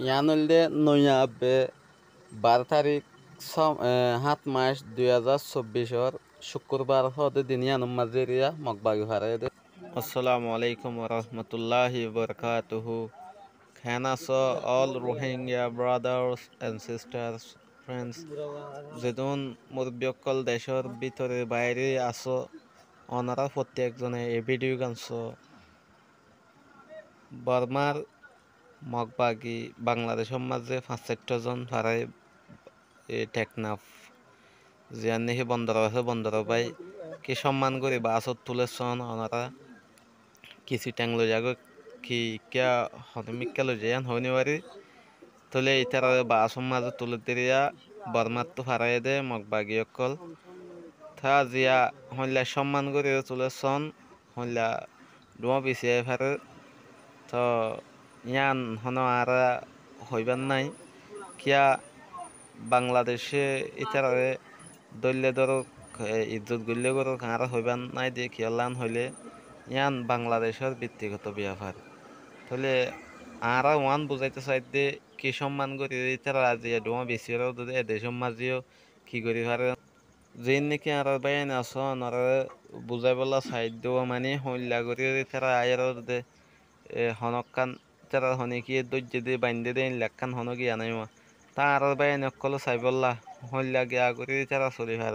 ইয়ান হইলে নয়াবে 12 তারিখ 7 মাস 2024 শুক্রবার হতে দিন ইয়ানুম মাঝেরিয়া মগবাগি হারাই দে। আসসালামু আলাইকুম ওরহমতুল্লাহি বরকাতুহু। Can also all Rohingya brothers and sisters, friends, যেদুন মুরব্বিয়কল দেশর ভিতরে বাইরে আসো অনারা প্রত্যেকজনে এই ভিডিও গানছো বর্মার মগবাগি বাংলাদেশের মাঝে 5-4 জন হারাই টেকনাফ জিয়ান নেহি বন্দর আছে বন্দর ভাই কি সম্মান করি বাসত তুলেছন ওনারা কিছু ট্যাংলো যাগো কি কিয়া হতমিক্কা লো যান হইনি পারি তুলে ইতার বাসন মাঝে তুলে দিয়া বর্মার তো হারাই দে মগবাগি অকল থা জিয়া হইলা সম্মান করি তুলেছন হইলা ডুমা পিছিয়ে ফেরে তো ইয়ান হন আর হইবার নাই কিয়া বাংলাদেশে ইতারে দলীয় ধরক ইজ্জত গল্য করক আর হইবান নাই দিয়ে খেয়ালান হইলে ইয়ান বাংলাদেশের ব্যক্তিগত ব্যাপার তাহলে আর ওয়ান বুঝাইতে চাইতে কি সম্মান করি ইতারা আজি ডোমা বেশিরাও যদি এদেশের মাঝেও কি করি পারে যে নাকি আর বাইন আসন আর বুঝাই বলা সাহিত্য মানে হইলা করি তারা আয়ের হনকান তারা হনে কি দৈর্য দিয়ে বাইন্দে দেন লেখান হন গিয়া নাই তা আর বাইন অকল চাইবল্লা হইলা গিয়া করি তারা চলি ভার